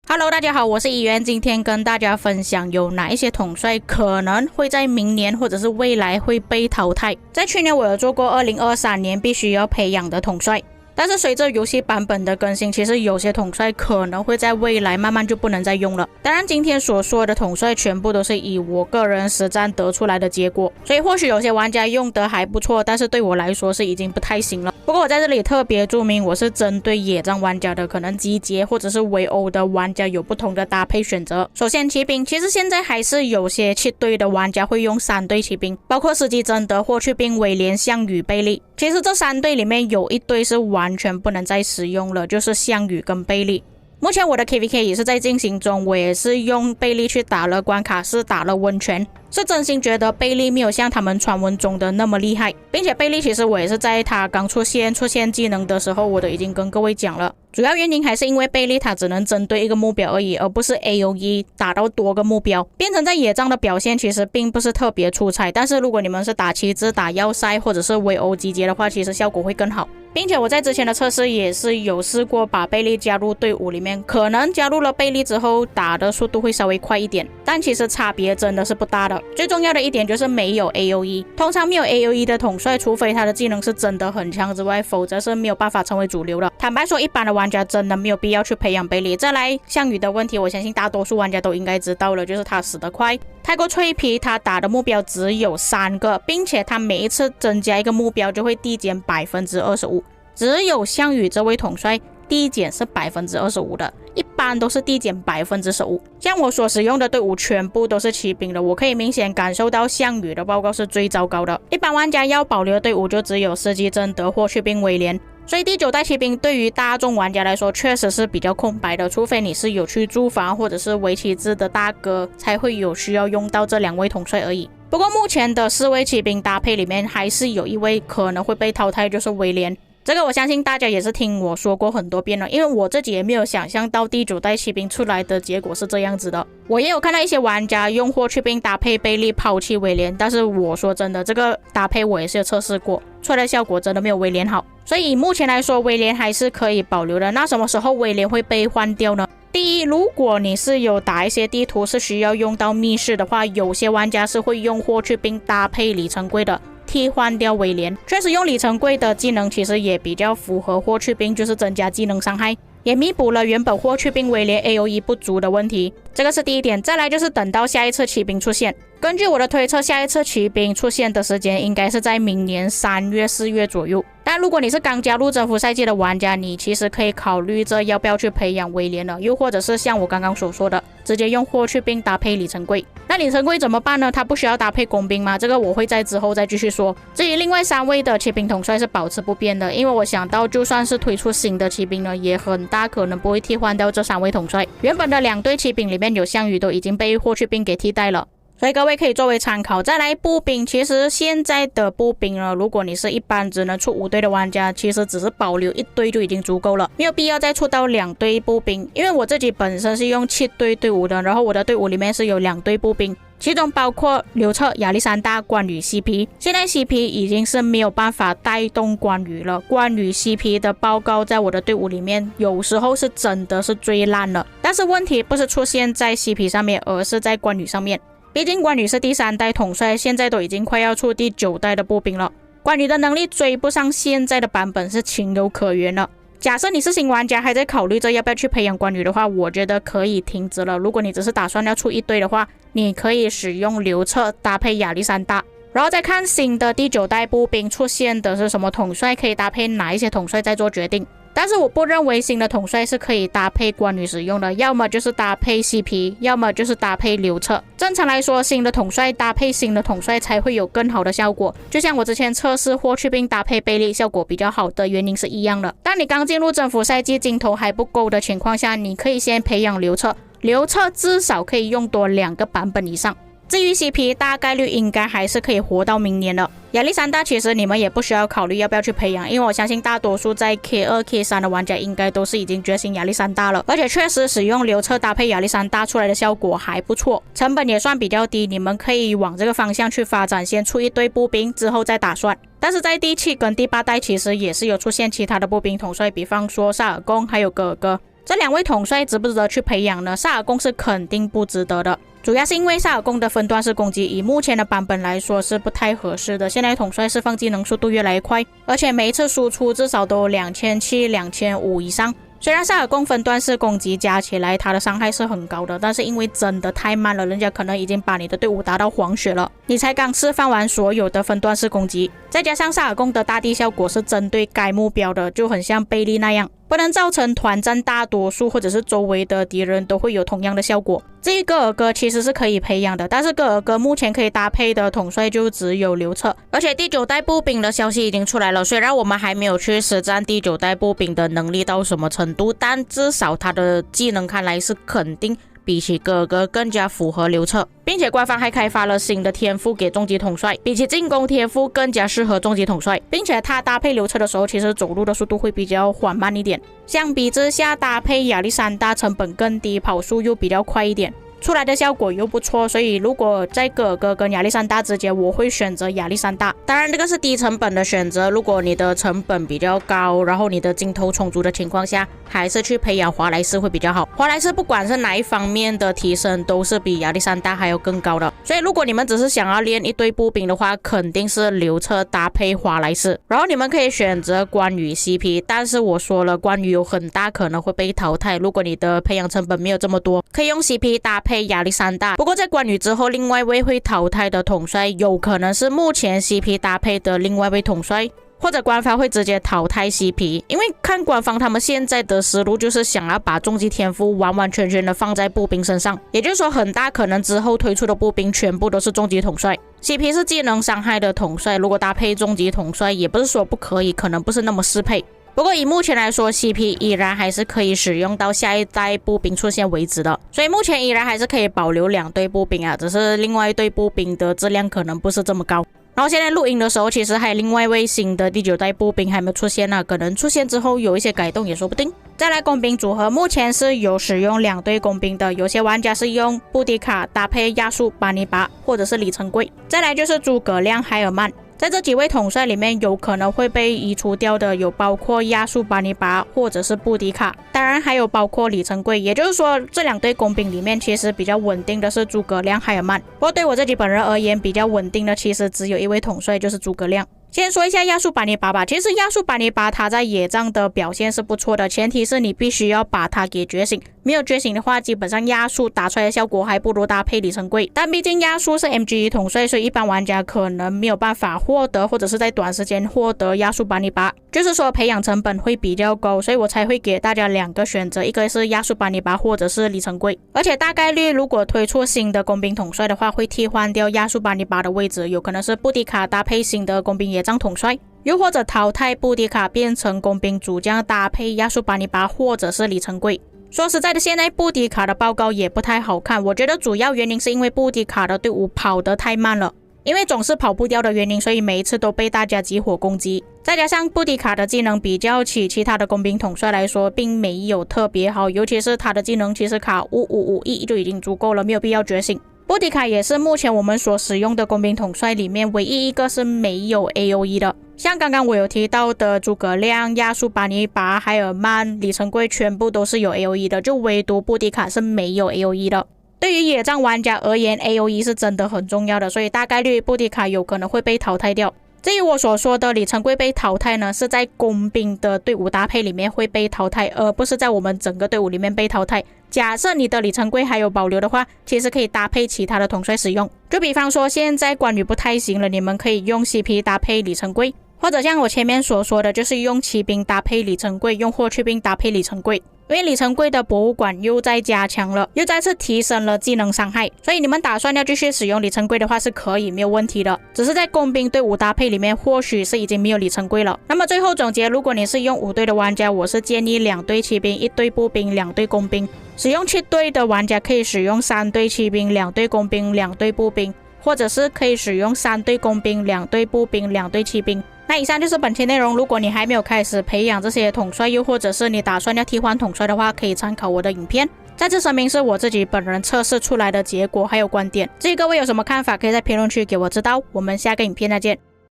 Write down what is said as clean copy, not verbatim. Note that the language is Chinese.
Hello， 大家好，我是议员，今天跟大家分享有哪一些统帅可能会在明年或者是未来会被淘汰。在去年我有做过2023年必须要培养的统帅，但是随着游戏版本的更新，其实有些统帅可能会在未来慢慢就不能再用了。当然今天所说的统帅全部都是以我个人实战得出来的结果，所以或许有些玩家用得还不错，但是对我来说是已经不太行了。不过我在这里特别注明，我是针对野战玩家的，可能集结或者是围殴的玩家有不同的搭配选择。首先骑兵，其实现在还是有些7队的玩家会用3队骑兵，包括司机贞德、霍去病、威廉、项羽、贝利。其实这3队里面有一队是完全不能再使用了，就是项羽跟贝利。目前我的 KVK 也是在进行中，我也是用贝利去打了关卡是打了温泉，是真心觉得贝利没有像他们传闻中的那么厉害，并且贝利其实我也是在他刚出现技能的时候我都已经跟各位讲了，主要原因还是因为贝利他只能针对一个目标而已，而不是 AOE 打到多个目标，变成在野战的表现其实并不是特别出彩，但是如果你们是打旗帜、打要塞或者是围殴集结的话，其实效果会更好。并且我在之前的测试也是有试过把贝利加入队伍里面，可能加入了贝利之后打的速度会稍微快一点，但其实差别真的是不大的。最重要的一点就是没有 AOE， 通常没有 AOE 的统帅，除非他的技能是真的很强之外，否则是没有办法成为主流的。坦白说，一般的玩家真的没有必要去培养贝利。再来项羽的问题，我相信大多数玩家都应该知道了，就是他死得快，太过脆皮，他打的目标只有3个，并且他每一次增加一个目标就会递减 25%， 只有项羽这位统帅递减是 25% 的，一般都是递减 15%。 像我所使用的队伍全部都是骑兵的，我可以明显感受到项羽的报告是最糟糕的。一般玩家要保留的队伍就只有司机贞德、霍去病、威廉，所以第9代骑兵对于大众玩家来说确实是比较空白的，除非你是有去驻防或者是围棋子的大哥，才会有需要用到这2位统帅而已。不过目前的4位骑兵搭配里面还是有一位可能会被淘汰，就是威廉。这个我相信大家也是听我说过很多遍了，因为我自己也没有想象到第9代骑兵出来的结果是这样子的。我也有看到一些玩家用霍去病搭配贝利抛弃威廉，但是我说真的，这个搭配我也是有测试过，出来的效果真的没有威廉好。所以目前来说威廉还是可以保留的。那什么时候威廉会被换掉呢？第一，如果你是有打一些地图是需要用到密室的话，有些玩家是会用霍去病搭配里程柜的，替换掉威廉。确实用里程柜的技能其实也比较符合霍去病，就是增加技能伤害，也弥补了原本霍去病威廉 AOE 不足的问题，这个是第一点。再来就是等到下一次骑兵出现，根据我的推测，下一次骑兵出现的时间应该是在明年3月4月左右。但如果你是刚加入征服赛季的玩家，你其实可以考虑着要不要去培养威廉了，又或者是像我刚刚所说的，直接用霍去病搭配里程柜。那里程柜怎么办呢？它不需要搭配工兵吗？这个我会在之后再继续说。至于另外3位的骑兵统帅是保持不变的，因为我想到就算是推出新的骑兵呢，也很大可能不会替换掉这3位统帅。原本的2队骑兵里面有项羽都已经被霍去病给替代了，所以各位可以作为参考。再来步兵，其实现在的步兵呢，如果你是一般只能出5队的玩家，其实只是保留1队就已经足够了，没有必要再出到2队步兵。因为我自己本身是用7队队伍的，然后我的队伍里面是有2队步兵，其中包括刘彻、亚历山大、关羽 CP。 现在 CP 已经是没有办法带动关羽了，关羽 CP 的报告在我的队伍里面有时候是真的是最烂了，但是问题不是出现在 CP 上面，而是在关羽上面。毕竟关羽是第3代统帅，现在都已经快要出第9代的步兵了，关羽的能力追不上现在的版本是情有可原了。假设你是新玩家还在考虑着要不要去培养关羽的话，我觉得可以停止了。如果你只是打算要出1队的话，你可以使用刘彻搭配亚历山大，然后再看新的第9代步兵出现的是什么统帅，可以搭配哪一些统帅再做决定。但是我不认为新的统帅是可以搭配关羽使用的，要么就是搭配 CP， 要么就是搭配刘彻。正常来说，新的统帅搭配新的统帅才会有更好的效果，就像我之前测试霍去病搭配贝利效果比较好的原因是一样的。当你刚进入征服赛季镜头还不够的情况下，你可以先培养刘彻，刘彻至少可以用多2个版本以上。至于 CP 大概率应该还是可以活到明年的。亚历山大其实你们也不需要考虑要不要去培养，因为我相信大多数在 K2、K3 的玩家应该都是已经觉醒亚历山大了，而且确实使用流彻搭配亚历山大出来的效果还不错，成本也算比较低，你们可以往这个方向去发展，先出一堆步兵之后再打算。但是在第7跟第8代其实也是有出现其他的步兵统帅，比方说萨尔贡还有戈尔戈。这2位统帅值不值得去培养呢？萨尔贡是肯定不值得的，主要是因为萨尔贡的分段式攻击以目前的版本来说是不太合适的，现在统帅释放技能速度越来越快，而且每一次输出至少都2700、2500以上。虽然萨尔贡分段式攻击加起来它的伤害是很高的，但是因为真的太慢了，人家可能已经把你的队伍打到黄血了，你才刚释放完所有的分段式攻击，再加上萨尔贡的大地效果是针对该目标的，就很像贝利那样，不能造成团战大多数或者是周围的敌人都会有同样的效果。至于戈尔戈其实是可以培养的，但是戈尔戈目前可以搭配的统帅就只有刘彻，而且第9代步兵的消息已经出来了，虽然我们还没有去实战第9代步兵的能力到什么程度，但至少他的技能看来是肯定比起戈尔戈更加符合刘彻，并且官方还开发了新的天赋给终极统帅，比起进攻天赋更加适合终极统帅，并且他搭配刘彻的时候其实走路的速度会比较缓慢一点，相比之下搭配亚历山大成本更低，跑速又比较快一点，出来的效果又不错，所以如果在戈尔戈跟亚历山大之间，我会选择亚历山大。当然这个是低成本的选择，如果你的成本比较高，然后你的镜头充足的情况下，还是去培养华莱士会比较好。华莱士不管是哪一方面的提升都是比亚历山大还要更高的，所以如果你们只是想要练一堆步兵的话，肯定是刘彻搭配华莱士，然后你们可以选择关羽 CP， 但是我说了关羽有很大可能会被淘汰，如果你的培养成本没有这么多，可以用 CP 搭配亚历山大。不过在关羽之后，另外一位会淘汰的统帅有可能是目前 CP 搭配的另外一位统帅，或者官方会直接淘汰 CP， 因为看官方他们现在的思路就是想要把终极天赋完完全全的放在步兵身上，也就是说很大可能之后推出的步兵全部都是终极统帅。CP 是技能伤害的统帅，如果搭配终极统帅也不是说不可以，可能不是那么适配。不过以目前来说 CP 依然还是可以使用到下一代步兵出现为止的，所以目前依然还是可以保留2队步兵啊，只是另外一队步兵的质量可能不是这么高。然后现在录音的时候其实还有另外一位新的第9代步兵还没有出现啊，可能出现之后有一些改动也说不定。再来工兵组合目前是有使用2队工兵的，有些玩家是用布迪卡搭配亚述巴尼拔或者是里程柜，再来就是诸葛亮海尔曼。在这几位统帅里面有可能会被移除掉的有包括亚述巴尼拔或者是布迪卡，当然还有包括里程柜，也就是说这2队工兵里面其实比较稳定的是诸葛亮海尔曼。不过对我自己本人而言，比较稳定的其实只有一位统帅，就是诸葛亮。先说一下亚述巴尼拔吧，其实亚述巴尼拔他在野战的表现是不错的，前提是你必须要把他给觉醒，没有觉醒的话基本上亚述打出来的效果还不如搭配里程柜，但毕竟亚述是 MG 统帅，所以一般玩家可能没有办法获得或者是在短时间获得亚述巴尼拔，就是说培养成本会比较高，所以我才会给大家2个选择，一个是亚述巴尼拔或者是里程柜，而且大概率如果推出新的工兵统帅的话会替换掉亚述巴尼拔的位置，有可能是布迪卡搭配新的工兵野战统帅，又或者淘汰布迪卡变成工兵主将搭配亚述巴尼拔或者是里程柜。说实在的，现在布迪卡的报告也不太好看，我觉得主要原因是因为布迪卡的队伍跑得太慢了，因为总是跑不掉的原因，所以每一次都被大家集火攻击，再加上布迪卡的技能比较起其他的工兵统帅来说并没有特别好，尤其是他的技能其实卡5551就已经足够了，没有必要觉醒。布迪卡也是目前我们所使用的工兵统帅里面唯一一个是没有 AOE 的，像刚刚我有提到的诸葛亮、亚述巴尼拔、海尔曼、里程柜全部都是有 AOE 的，就唯独布迪卡是没有 AOE 的。对于野战玩家而言 AOE 是真的很重要的，所以大概率布迪卡有可能会被淘汰掉。至于我所说的里程柜被淘汰呢，是在工兵的队伍搭配里面会被淘汰，而不是在我们整个队伍里面被淘汰。假设你的里程柜还有保留的话，其实可以搭配其他的统帅使用，就比方说现在关羽不太行了，你们可以用 CP 搭配里程柜，或者像我前面所说的，就是用骑兵搭配里程柜，用霍去病搭配里程柜。因为里程柜的博物馆又再加强了，又再次提升了技能伤害，所以你们打算要继续使用里程柜的话是可以，没有问题的。只是在工兵队伍搭配里面，或许是已经没有里程柜了。那么最后总结，如果你是用5队的玩家，我是建议2队骑兵、1队步兵、2队工兵。使用7队的玩家可以使用3队骑兵、2队工兵、2队步兵，或者是可以使用3队工兵、2队步兵、2队骑兵。那以上就是本期内容，如果你还没有开始培养这些统帅，又或者是你打算要替换统帅的话，可以参考我的影片。再次声明是我自己本人测试出来的结果还有观点，至于各位有什么看法，可以在评论区给我知道。我们下个影片再见。